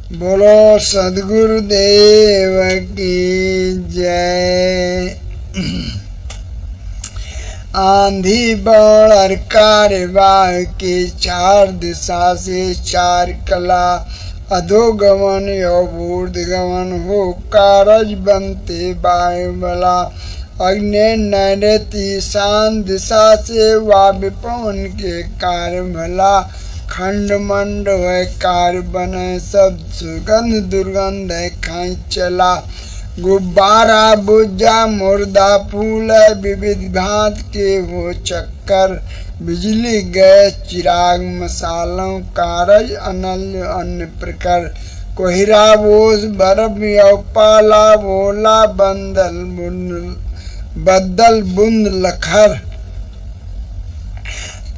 बोलो सद्गुरुदेव की जय। आंधी बाढ़ कार्यवाह की चार दिशा से चार कला, अधोगमन ऊर्ध्वगमन हो कारज बनते वायुबला। अग्नि नैऋति शान दिशा से वायु पवन के कार्य भला। खंड मंड है कार्य बने सब सुगंध दुर्गंध है खाई चला। गुब्बारा बुझा मुर्दा फूल है विविध भांत के वो चक्कर। बिजली गैस चिराग मसालों कारज अनल अन्य प्रकार। कोहिरा बोझ बर्फ यौ पाला बोला बदल बुंद लखर।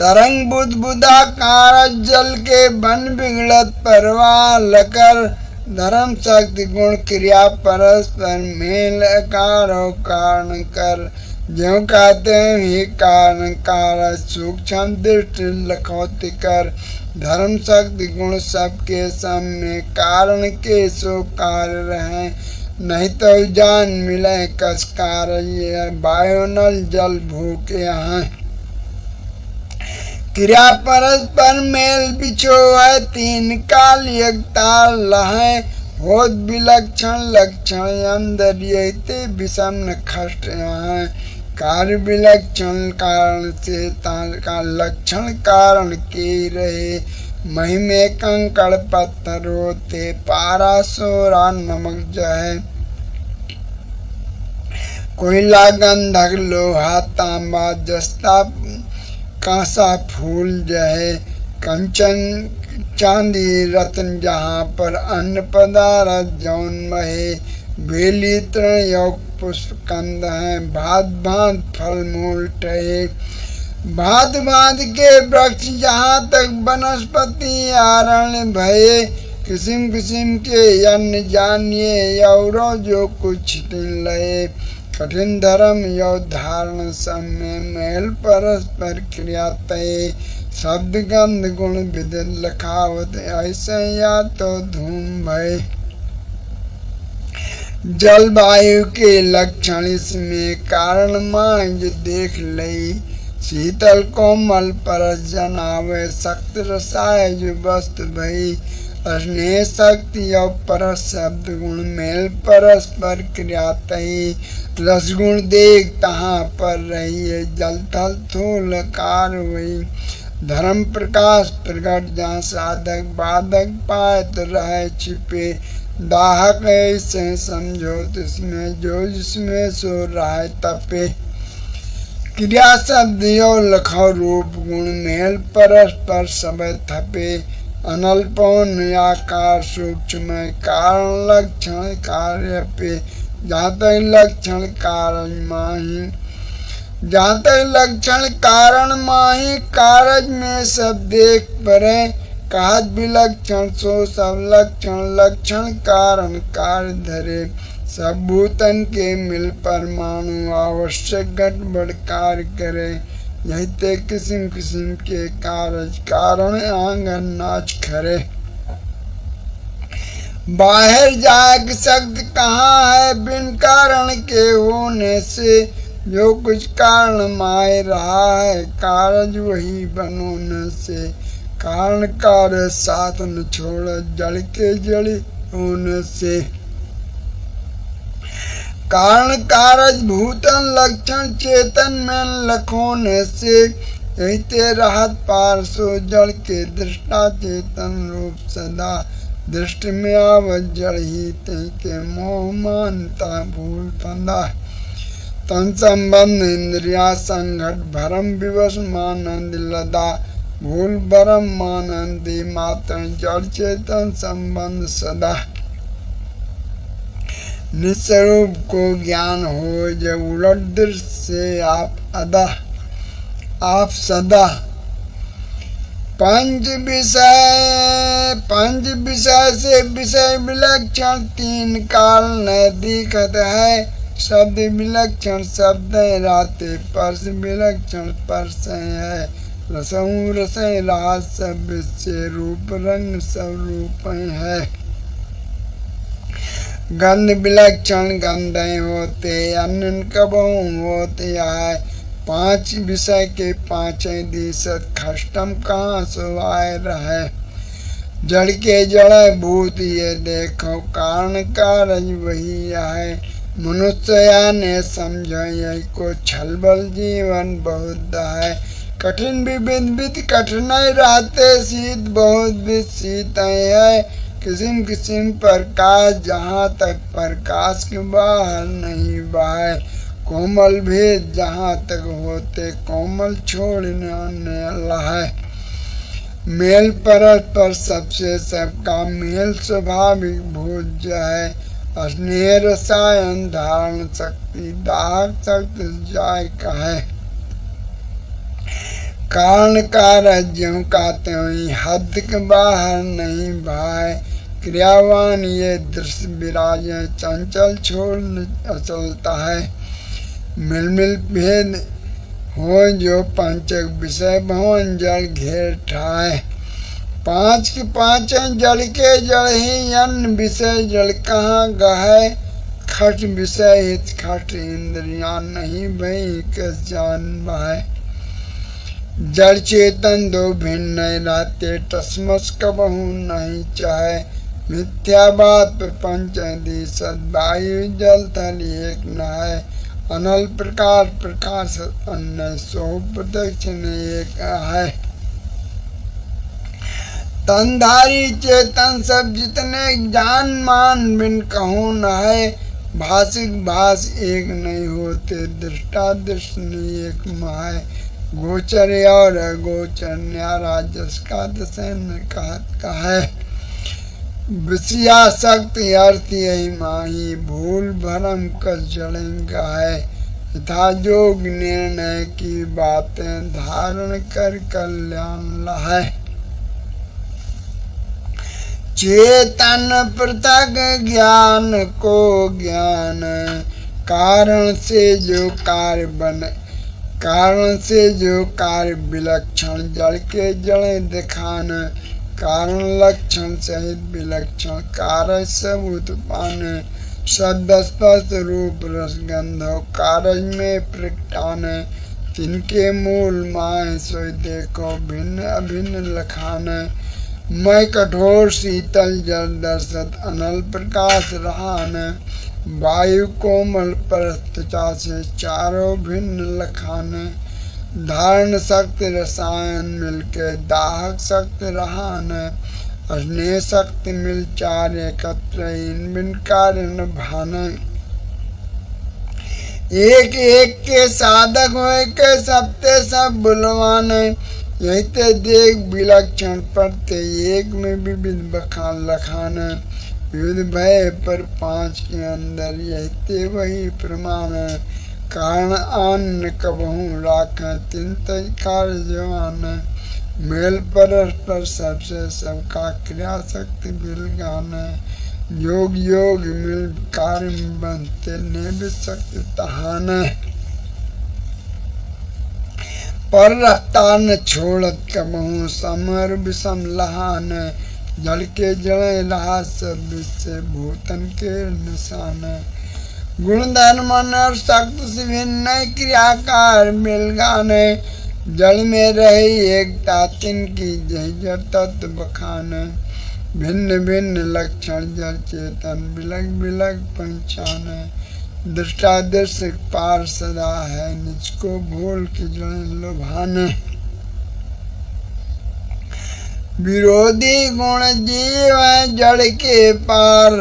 तरंग बुध बुधा कारज जल के बन बिगड़त परवाह लकर। धर्म शक्ति गुण क्रिया परस्पर मेल कारो कारण कर। ज्यों कहते ही कारण कार सूक्ष्म दृष्टि लखौती कर। धर्म शक्ति गुण सबके सम में कारण के सो कार्य रहे। नहीं तो जान मिले कस कार्य वायु नल जल भूखे हैं। क्रिया परस्पर मेल बिछो है तीन काल यगताल लहे। होत विलक्षण लक्षण अंदर यते विषम न खष्ट है। कार्य विलक्षण कारण से का लक्षण कारण के रहे। महिमे कंकड़ पत्थर होते पारा सोरा नमक जहे। कोयला गंधक लोहा तांबा जस्ता कांसा फूल जहे। कंचन चांदी रत्न जहाँ पर अन्न पदार्थ जौन महे। बेली तृण योग पुष्प कंद है भात भात फल मूल टहे। भात भात के वृक्ष जहाँ तक वनस्पति आरण्य भये। किस्म किस्म के अन्न जानिए यौरो जो कुछ दिन लये। कठिन धर्म यो धारण समय मेल परस्पर क्रिया तय। शब्द गंध गुण विदित लखावत ऐसे या तो धूम भय। जलवायु के लक्षण इसमें कारण मांझ देख लई। शीतल कोमल परस जनावे सख्त रसाय जो वस्तु भई। स्नेह शक्ति और परस शब्द गुण मेल परस्पर क्रिया तई। रसगुण देख तहाँ पर रही है जल थल थूल कार हुई। धर्म प्रकाश प्रकट जहाँ साधक बाधक पाए तो रहे छिपे। दाहक ऐसे समझो तिसमें जो जिसमें सो रहे तपे। क्रिया शब्द यो लखो रूप गुण मेल परस्पर सब थपे। अनल पौन आकार सूक्ष्म कारण लक्षण कार्य पे। जहाँ तक लक्षण कारण माही जहाँ तक लक्षण कारण माही। कारज में सब देख परे कहत विलक्षण सो सब लक्षण लक्षण कारण कार्य धरे। सब भूतन के मिल परमाणु आवश्यक गड़बड़ कार्य करे। यही ते किस्म किस्म के कारज कारण आंगन नाच खरे। बाहर जाग शब्द कहाँ है बिन कारण के होने से। जो कुछ कारण माय रहा है कारज वही बनोने से। कारण कार्य साथ न छोड़ जड़ के जड़ी होने से। कारण कारज भूतन लक्षण चेतन में लखोने से। यही ते राहत पार सो जड़ के दृष्टा चेतन रूप सदा। दृष्टि में आवत जड़ ही तय के मोह मानता भूल फंदा। तन संबंध इंद्रिया संघट भरम विवश मानंद लदा। भूल भरम मानंदी मात्र जड़ चेतन संबंध सदा। निस्वरूप को ज्ञान हो जब उलट दृष्टि से आप सदा। पंच विषय से विषय विलक्षण तीन काल न दिखत है। शब्द विलक्षण शब्द राते पर्श विलक्षण पर्श है। रसों रस राज सब से रूप रंग सब रूप है। गंध विलक्षण गंधे होते अन्य कबहू होते आए। पांच विषय के पांचों दिशत खष्टम कहाँ सुवाय रहे। जड़ के जड़ भूत ये देखो कारण कारज वही है। मनुष्य ने समझो यही को छलबल जीवन बहुत है। कठिन विविध कठिनाई रहते शीत बहुत भी शीत है। किस्म किस्म प्रकाश जहाँ तक प्रकाश के बाहर नहीं बहाए। कोमल भेद जहाँ तक होते कोमल छोड़ने है। मेल परस्पर सबसे सबका मेल स्वाभाविक भोज्य है। स्नेह रसायन धारण शक्ति दाहक शक्ति जाय का है। कारण कारज ज्यों कहते हुई हद के बाहर नहीं भाई। क्रियावान ये दृश्य विराजे चंचल छोड़ चलता है। मिल मिल भेद हो जो पंचक विषय भवन जल घेर ठाए। पांच के पांच जल के जल ही अन्न विषय जल कहाँ गहे। खट विषय हित खट इंद्रिया नहीं भई कस जान बहाय। जड़ चेतन दो भिन्न रहते टसमस कबहू नहीं चाहे। मिथ्या बात प्रपंच दिशत वायु जल थल एक नहाय। अनल प्रकाश प्रकाश अन्न सो प्रदक्षिण एक है। तनधारी चेतन सब जितने जान मान बिन कहूँ न है। भाषिक भाष एक नहीं होते दृष्टा दृष्टि एक माय। गोचर और अगोचर न्यारा जिसका दशन का है। विषयासक्ति अर्थ यही माही भूल भरम कस जड़ेंगा है। यथा जोग निर्णय की बातें धारण कर कल्याण लाए। चेतन पृथक ज्ञान को ज्ञान कारण से जो कार्य बने। कारण से जो कार्य विलक्षण जड़ के जड़े दिखान। कारण लक्षण सहित विलक्षण कार्य सब उत्पन्न। शब्द स्पर्श रूप रस गंधो कारज में प्रकटान। तिनके मूल माय सोई देखो भिन्न अभिन्न लखान। मैं कठोर शीतल जल दर्शत अनल प्रकाश रहान। वायु कोमल परस्त्वचा से चारों भिन्न लखान। धारण शक्ति रसायन मिलके दाहक शक्ति रहान। स्नेह शक्ति मिल चार एकत्र इन बिन कार्य न भान। एक एक के साधक हुए के सबते सब बुलवान। यही ते देख विलक्षण पड़ते एक में विविध बखान लखान। विविध भय पर पांच के अंदर यही ते वही प्रमाण। कारण आन कबहू राख तिन कार्य जवान। मेल परस्पर सबसे सबका क्रिया शक्ति बिलगान। योग योग मिल कार्य बनते ने शक्ति तहान। पर रहता न छोड़त कबहू समर विषम लहान। जल के जड़े रहा सब से भूतन के निशान। गुण धर्म और शक्त से भिन्न क्रियाकार मिलगान। जल में रही एकता तिनकी जय तत्व बखान। भिन्न भिन्न लक्षण जल चेतन बिलग बिलग पहचान। दृष्टादृश्य पार सदा है निजको भूल के जड़ लोभान। विरोधी गुण जीव जड़ के पार।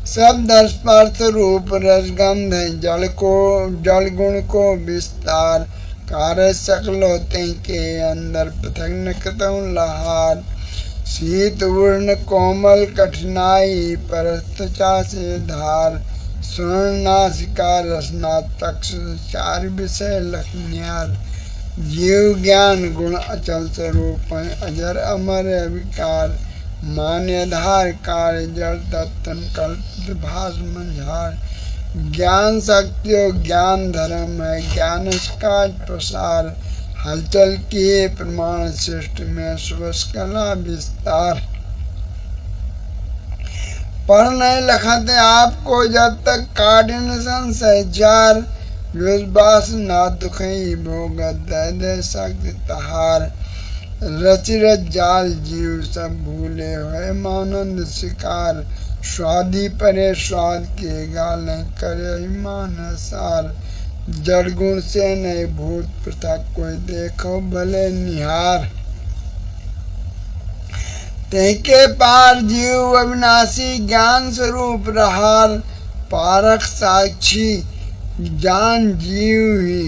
शब्द स्पर्श रूप रसगंध जल गुण को विस्तार। कार्य सकलो के अंदर पृथक नकतों लहार। शीत उर्ण कोमल कठिनाई परस्त्वचा से धार। स्वर्ण नासिका रसना तक्ष चार विषय लखन्यार। जीव ज्ञान गुण अचल स्वरूप अजर अमर विकार। मान्यधार कार्य जड़ तत्न कल्पित भाष मंझार। ज्ञान शक्ति ज्ञान धर्म है ज्ञान का प्रसार। हलचल किए प्रमाण सृष्टि में सुवस कला विस्तार। पढ़ नहीं लखते आपको जब तक काटिन संशय जार, विश्वास ना दुखई भोग दे दे शक्ति तहार। रच रच जाल जीव सब भूले हुए मानंद शिकार, स्वादी परे स्वाद के गाले करे मान सार। जड़ गुण से नहीं भूत पृथक कोई देखो भले निहार, तेके पार जीव अविनाशी ज्ञान स्वरूप रहार। पारक साक्षी जान जीव ही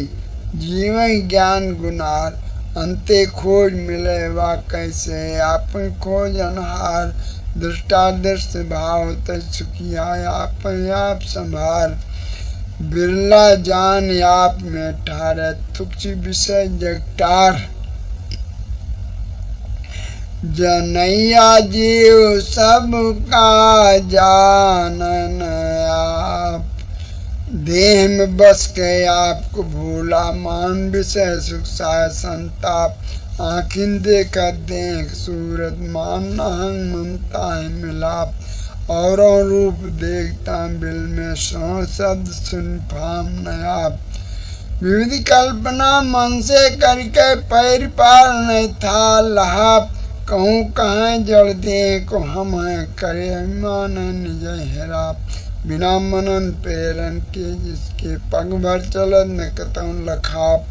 जीवन ज्ञान गुनार, अंते खोज मिले वा कैसे आपन खोज अनहार। दृष्टादृष्ट भाव तुखिया आपन आप संभार, बिरला जान आप में ठारे तुक्ष विषय जगटार। जनैया जीव सबका जानन आप, देह में बस के आपको भूला मान विषय सुख साय संताप। आखिन देखा देख सूरत मान नहंग ममता मिलाप, औरों रूप देखता बिल में सौ शब्द सुन फाम नयाप। विविध कल्पना मन से करके पैर पार नहीं था लहाप, कहूँ कहाँ जड़ दे को हम हैं करे अभिमान निज हेराप। बिना मनन प्रेरण के जिसके पग भर चलत न कतौ लखाप,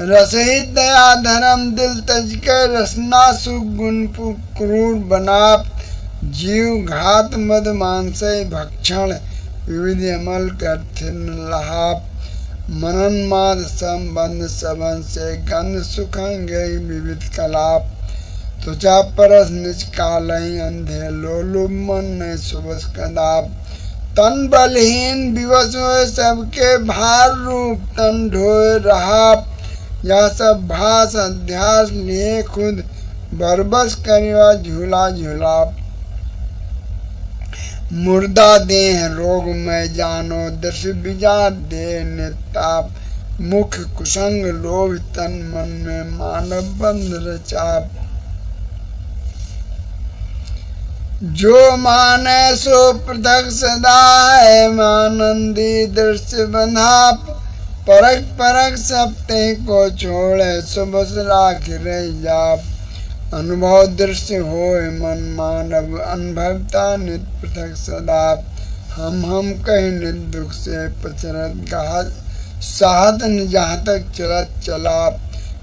रसहित दया धर्म दिल तज के रसना सुख गुण क्रूर बनाप। जीव घात मद मानसे भक्षण विविध अमल करथिन लहाप। मनन माद संबंध सबन से गंध सुखेंगे विविध कलाप। त्वचा परस निज कालहि अंधे लोलुप मन ने सुबस कदाप। तन बलहीन विवश हुए सबके भार रूप तन ढोए रहाप। यह सब भास अध्यास लिए खुद बरबस करिवा झूला झूलाप। मुर्दा देह रोग में जानो दृश्य विजार दे निताप। मुख कुसंग लोभ तन मन में मानव बंध रचाप। जो माने सो पृथक सदा है मानंदी दृश्य बंधाप। परख परख सप्ते को छोड़े सुबस राख रह जाप। अनुभव दृश्य होए मन मानव अनुभवता नित पृथक सदा। हम कहीं नित दुख से पचरत घात साहत न जहाँ तक चलत चलाप।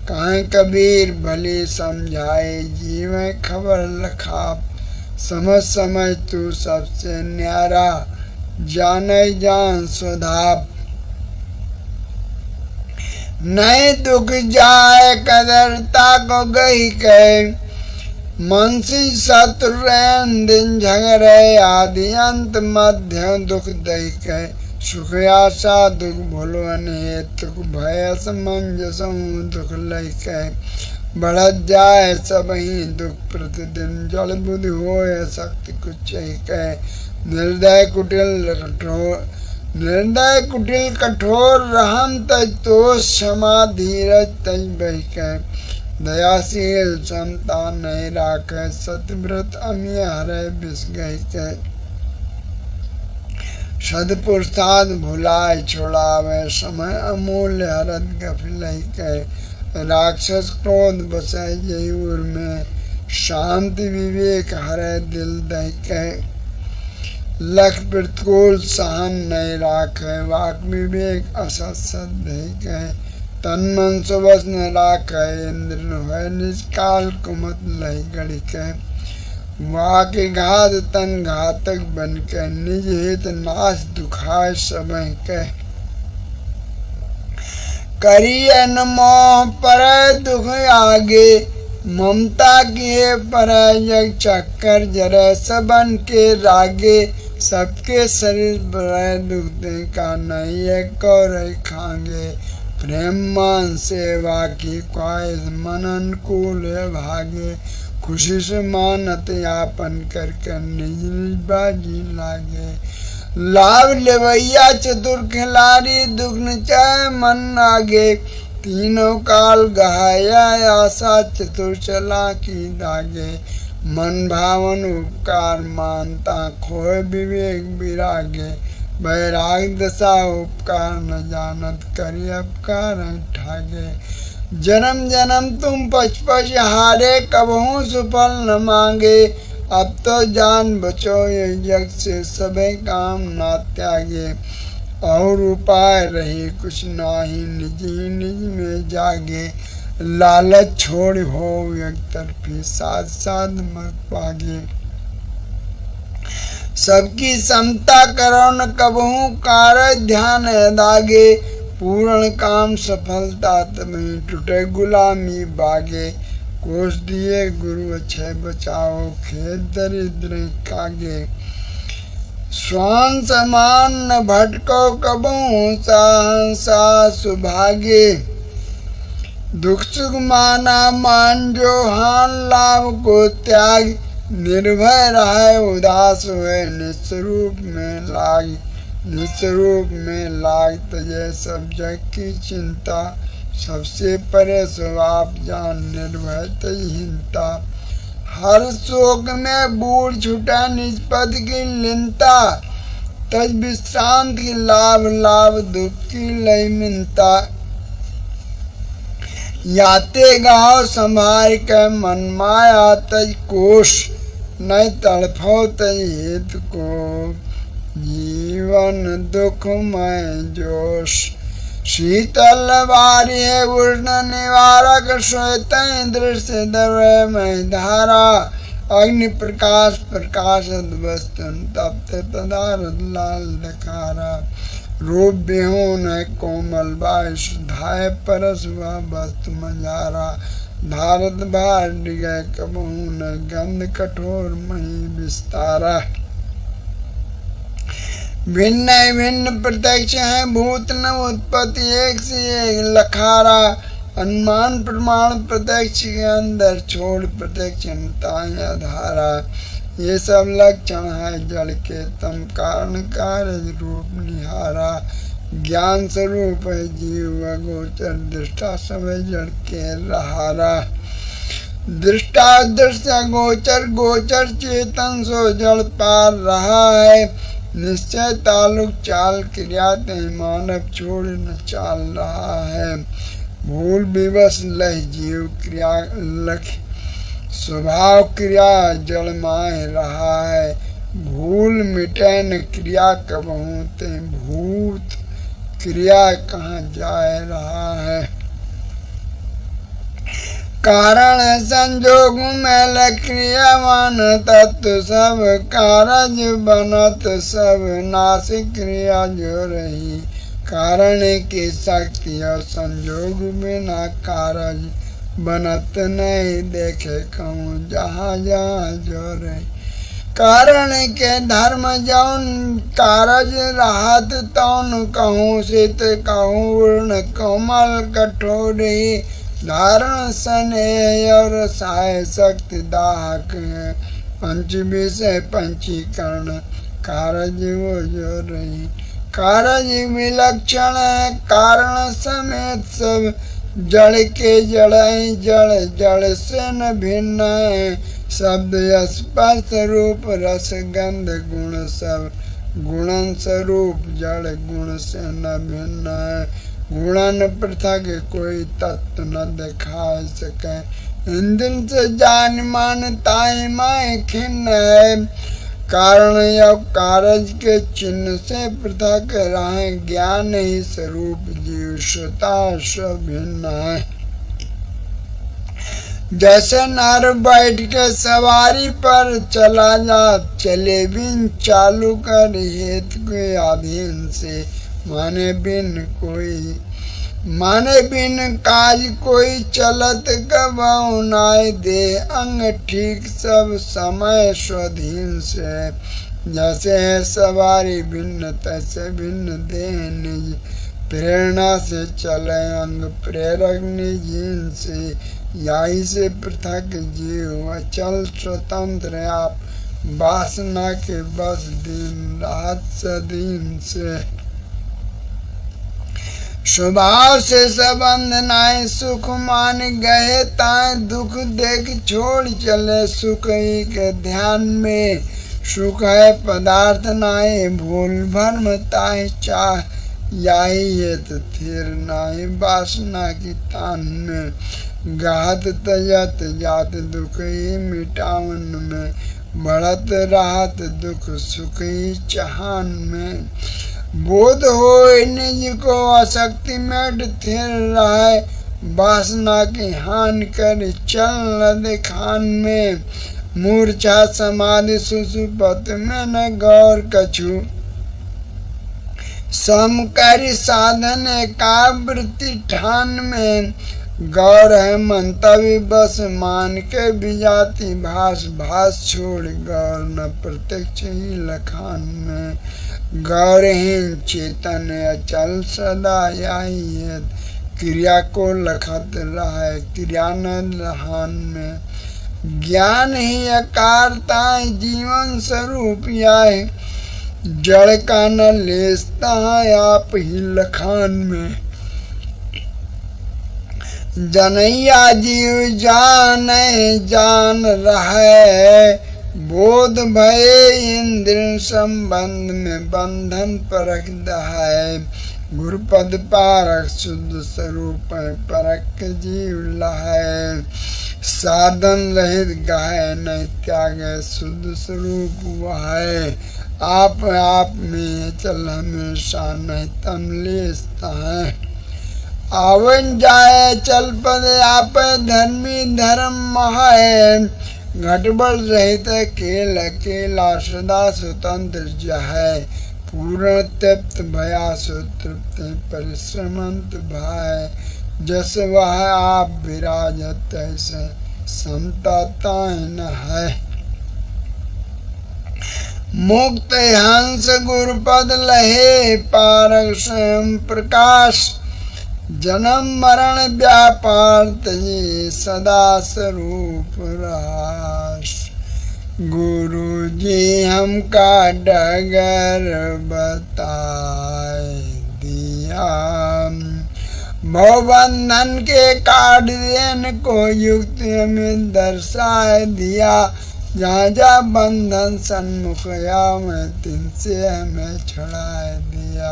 कहीं कबीर भली समझाए जीवे खबर लखाप। समझ समझ तू सबसे न्यारा जाने जान सुधाप। नहीं दुख जाए कदरता को गही कहे। मनसी शत्रु दिन झगड़े आदि अंत मध्य दुख दही कहे। सुख आशा दुख भूलन हेतु भय असमंजस दुख लय कहे। बढ़त जाए सब ही दुख प्रतिदिन जल बुद्धि होए शक्ति कुछ ही कहे। निर्दय कुटिल कठोर रहम तज तोष क्षमा धीरज तज बही कह। दयाशील क्षमता नहीं राखे सतव्रत अमिय हरे बिस गही कह। सदपुरुषाद भुलाए छोड़ावे समय अमूल्य हरत गफिलही कह। राक्षस क्रोध बसे जयूर में शांति विवेक हरे दिल दही कह। लख प्रतिकूल सहन नहीं राखे वाक विवेक असत सदय कहे। तन मन सुबस न राखे इंद्र न निष्काल कुमत लही गढ़ी कहे। वाक घात तन घातक बन के निज हित नाश दुखाय सबह कह। करिए न मोह पर दुख आगे ममता किए पर जग चक्कर जरे सबन के रागे। सबके शरीर पर दुख दे का नहीं है कौर खांगे। प्रेम मान सेवा की ख्वाहिश मन अनुकूल भागे। खुशी से मानत यापन कर कर निज निज बाजी लागे। लाभ लेवैया चतुर खिलाड़ी दुख न चाहे मन आगे। तीनों काल गहाया आशा चतुर चला की दागे। मन भावन उपकार मानता खोए विवेक विरागे, बैराग दशा उपकार न जानत करी अपकार ठागे। जन्म जन्म तुम पचपच हारे कबहू सुफल न मांगे, अब तो जान बचो ये जग से सबे काम ना त्यागे। और उपाय रही कुछ नाही निज ही निज में जागे, लालच छोड़ हो एक तरफी साथ साथ मत पागे। सबकी समता करो न कबहू कार्य ध्यान दागे, पूर्ण काम सफलता तभी टूटे गुलामी बागे। कोष दिए गुरु अच्छे बचाओ खेत दरिद्र कागे, स्वान समान न भटको कबहू सहसा सुभागे। दुख सुख माना मान जो हान लाभ को त्याग, निर्भय रहे उदास हुए निस्वरूप में लाग। निस्वरूप में लाग तजे सब जग की चिंता, सबसे परे सो आप जान निर्भय तहिंता। हर शोक में बूढ़ छुटा निज पद की लिनता, तज विश्रांत की लाभ लाभ दुख की लय मिनता। याते गाँव संभार के मन माया तज कोश, नहीं तड़फो तज हित को जीवन दुखमय जोश। शीतल बारी है उष्ण निवारक, श्वेत दृश्य द्रव्य में धारा। अग्नि प्रकाश प्रकाशत वस्तु तप्त पदार्थ लाल दखारा। रूप विहोन है कोमल बाय सुधाय परस वह वस्तु मजारा। भारत भार डिगय कबहू न गंध कठोर मही विस्तारा। भिन्न भिन्न प्रत्यक्ष है भूत न उत्पत्ति एक से एक लखारा। अनुमान प्रमाण प्रत्यक्ष के अंदर छोड़ प्रत्यक्ष धारा। ये सब लक्षण है जड़ के तम कारण कार्य रूप निहारा। ज्ञान स्वरूप है जीव गोचर दृष्टा समय जड़ के रहारा। दृष्टा दृश्य गोचर गोचर चेतन सो जड़ पार रहा है। निश्चय ताल्लुक चाल क्रिया तय मानव छोड़ न चाल रहा है। भूल विवश लह जीव क्रिया लख स्वभाव क्रिया जड़ माय रहा है। भूल मिटे न क्रिया कबहू ते भूत क्रिया कहाँ जाए रहा है। कारण संजोग में क्रियावान तत्व सब कारज बनत सब नासिक क्रिया जो रही। कारण की शक्ति और संजोग बिना कारज बनत नहीं देखे कहूँ जहाँ जहाँ जो रही। कारण के धर्म जौन कारज राहत तौन कहूँ शीत कहूँ उर्ण कोमल कठोरी। धारण स्नेह और साय शक्ति दाहक है। पंच विषय पंचीकरण कारज वो जो रही। कारज विलक्षण है कारण समेत सब जड़ के जड़ जड़ जड़ से न भिन्न है। शब्द स्पर्श रूप रस गंध गुण सब गुणन स्वरूप जड़ गुण से न भिन्न है। गुणन पृथक कोई तत्व न दिखा सके। इंद्र से जान मानता ही माय खिन्न है। कारण या कारज के चिन्ह से पृथक रहे। ज्ञान ही स्वरूप जीव श्रुता सब भिन्न है। जैसे नर बैठ के सवारी पर चला जा चले बिन चालू कर हेतु के अधीन से। माने बिन काज कोई चलत कबहु नाय दे। अंग ठीक सब समय स्वाधीन से। जैसे है सवारी भिन्न तैसे भिन्न देह निज। प्रेरणा से चले अंग प्रेरक निज से। यही से पृथक जीव अचल स्वतंत्र आप। वासना के बस दिन रात सदीन से। स्वभाव से संबंध नाय सुख मान गए ताए दुख देख छोड़ चले सुख ही के ध्यान में सुख है पदार्थ नाय भूल भर्म ताए चाह यही है तो थिर नाय वासना की तान में गात तजत जात दुख ही मिटावन में बढ़त राहत दुख सुख ही चहान में बोध हो निज को आसक्ति में थिर रहे वासना की हान कर चल न दिखान में मूर्छा समाधि सुसुपत में न गौर कछु समकारी साधन एकावृत्ति ठान में गौर है मंतव्य बस मान के विजाति भास भास छोड़ गौर न प्रत्यक्ष ही लखान में गौरहीन चेतन अचल सदा यही है क्रिया को लखत रहा क्रियानंद लहान में ज्ञान ही अकारता जीवन स्वरूप आए जड़ का न लेसता है आप ही लखान में जनैया जीव जान रहे बोध भय इंद्र संबंध में बंधन परख दहाय गुरुपद पारक शुद्ध स्वरूप परख जीव लहाय साधन रहित गाय नहीं त्याग शुद्ध स्वरूप वह आप में चल हमेशा नहीं तम लेसता है आवन जाए चल पद आप धर्मी धर्म है घटबल रहित खेल अकेला सदा स्वतंत्र जय पूर्ण तृप्त भया सुतृप्त परिश्रमंत भाय जस वह आप विराजत ऐसे समता न है मुक्त हंस गुरुपद लहे पारक स्वयं प्रकाश जन्म मरण व्यापार तजे सदा स्वरूप रास गुरु जी हमका डगर बताए दिया भवबंधन के काट देन को युक्त में दर्शाए दिया जहाँ जा बंधन सन्मुख या मैं तिनसे हमें छुड़ाए दिया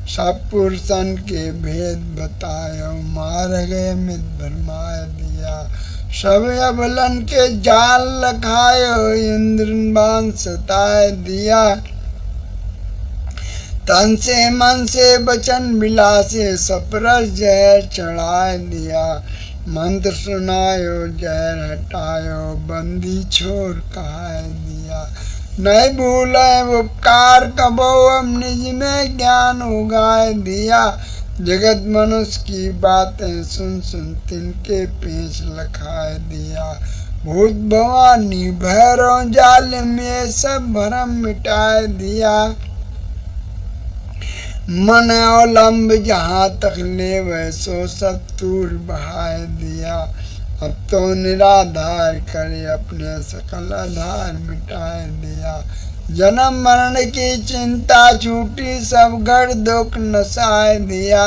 सब पुरुषन के भेद बतायो मार गए मित भरमाए दिया सब अबलन के जाल लखायो इंद्रबान सताए दिया तन से मन से बचन मिलासे सपरस जहर चढ़ाए दिया मंत्र सुनायो जहर हटायो बंदी छोड़ कहाए दिया नहीं भूले उपकार कबो अब निज में ज्ञान उगाए दिया जगत मनुष्य की बातें सुन सुन तिनके पेच लखाए दिया भूत भवानी भैरव जाल में सब भरम मिटाए दिया मन अवलंब जहाँ तक ले वह सो सब तूर बहाए दिया अब तो निराधार करे अपने सकल आधार मिटाए दिया जन्म मरण की चिंता छूटी सब घर दुख नसाए दिया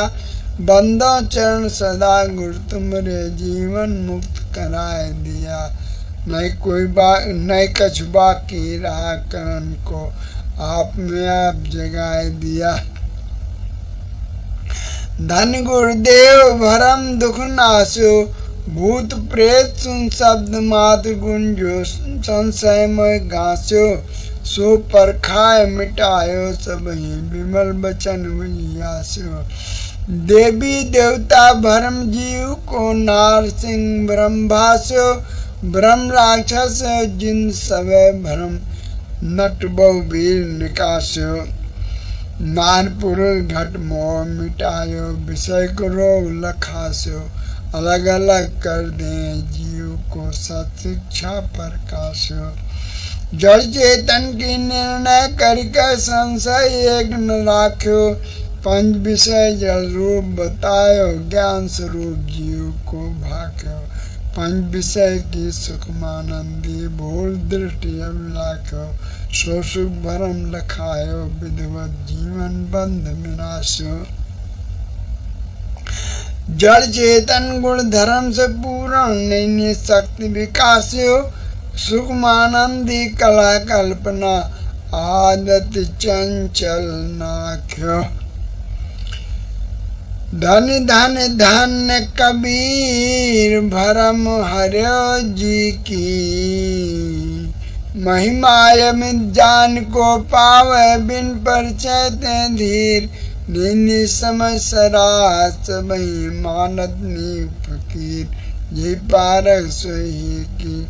बंदो चरण सदा गुरु तुमरे जीवन मुक्त कराए दिया नहीं कछु बाकी रहा करण को आप में आप जगाए दिया धन गुरुदेव भरम दुख नाशो भूत प्रेत सुन शब्द मात्र गुंजो संशय में घासो सो पर खाए मिटायो सब ही विमल बचन आसो देवी देवता भरम जीव को नार सिंह ब्रह्म भासो ब्रह्म राक्षस जिन सवै भरम नट बहु वीर निकासो नान पुरुष घट मोह मिटायो विषय को रोग लखासो अलग अलग कर दें जीव को सत्शिक्षा प्रकाशो जड़ चेतन की निर्णय करके संशय एक न राख्यो पंच विषय जल रूप बतायो ज्ञान स्वरूप जीव को भाख्यो पंच विषय की सुखमानंदी भूल दृष्टि अब लाख्यो सो सुख भरम लखायो विधिवत जीवन बंध विनाशो जड़ चेतन गुण धर्म से पूर्ण नैन्य शक्ति विकास सुखमानंदी कला कल्पना आदत चंचल नाख्यो। धन धन धन कबीर भरम हर्यो जी की, महिमा में जान को पावे बिन परिचय ते धीर, निन्नी समय सरास वही मानत नी फकीर, ये पारक सोही की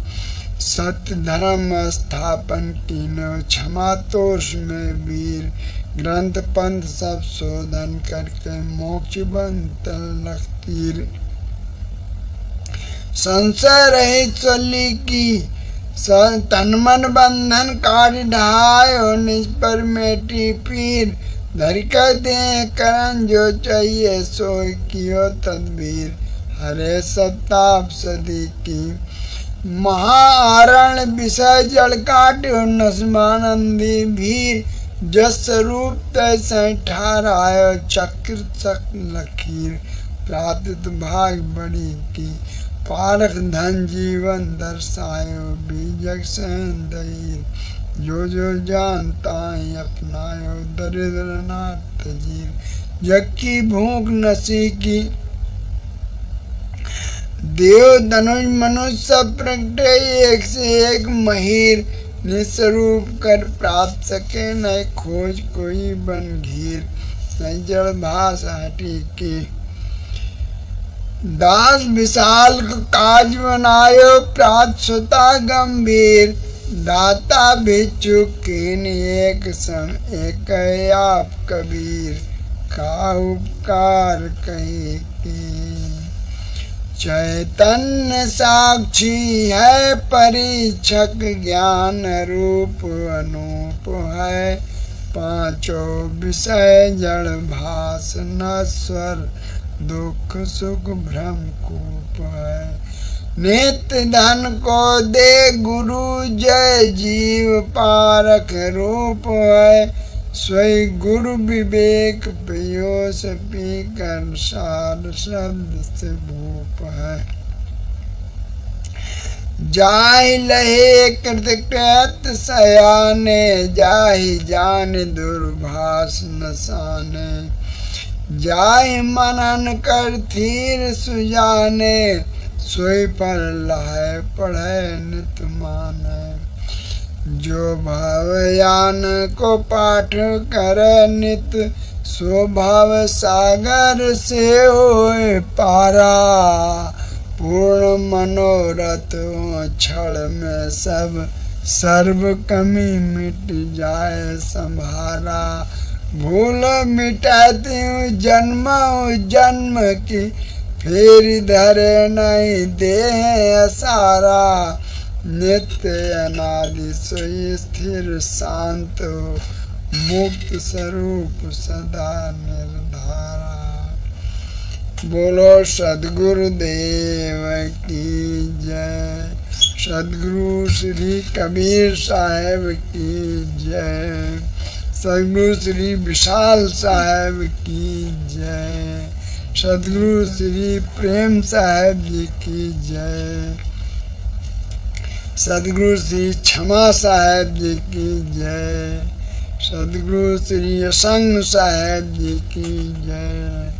सत्य धर्म स्थापन कीनो, क्षमा तोष में वीर, ग्रंथ पंथ सब शोधन करके मोक्ष बनत लखतीर, संशय रहित चली की तन मन बंधन काट ढायो, निज पर मेटी पीर, धर कर दे करन जो चाहिए सोई कियो तदबीर, हरे सताप सदी की महारण विषय जल काट्यो, नस्मानंदी भीर, जस रूप तैसे ठहरायो, चक्र चक लकीर, प्राप्त भाग बड़ी की, पारख धन जीवन दर्शायो, बीजक सहन दहीर, जो जो जानता है अपनायो, दरिद्र नाथ तजीर, जग की भूख नसी की, देव धनुष मनुष्य प्रगटे एक से एक महीर, निस्वरूप कर प्राप्त सके न खोज कोई बन घीर, न जड़ भाष हटी की, दास विशाल काज बनायो, प्रात सुता गंभीर, दाता भिक्षुक कीन एक सम एक आप कबीर, का उपकार कही की, चैतन्य साक्षी है परीक्षक, ज्ञान रूप अनूप है, पांचों विषय जड़ भास नश्वर, दुख सुख भ्रम कूप है, नित्य धन को दे गुरु जय, जीव पारक रूप है, स्वय गुरु विवेक पीयूष पी कर सार शब्द से भूप है, जाहि लहे कृतकृत सयाने, जाहि जान दुर्भाष नसाने, जाहि मनन कर थीर सुजाने, सोई पर लहै पढ़े नित माने, जो भावयान को पाठ कर नित, सो भाव सागर से होए पारा, पूर्ण मनोरथ क्षण में सब सर्व कमी मिट जाए संभारा, भूल मिटाती हूँ जन्म की, फिर धरे नहीं दे असारा, नित्य अनादि सोई स्थिर शांत, मुक्त स्वरूप सदा निर्धारा, बोलो सद्गुरुदेव की जय, सद्गुरु श्री कबीर साहेब की जय, सद्गुरु श्री विशाल साहेब की जय, सद्गुरु श्री प्रेम साहेब जी की जय, सद्गुरु श्री क्षमा साहेब जी की जय, सद्गुरु श्री असंग साहेब जी की जय,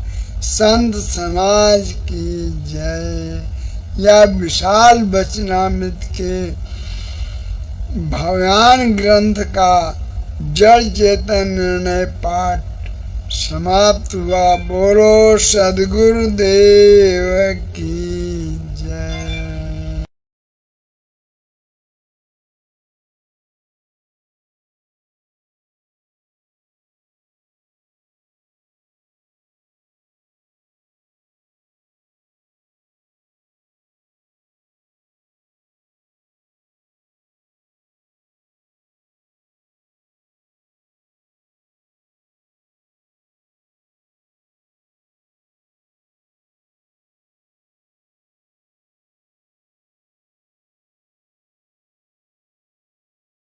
संत समाज की जय। या विशाल वचनामृत के भव्यान ग्रंथ का जड़ चेतन निर्णय पाठ समाप्त हुआ। बोलो सद्गुरुदेव की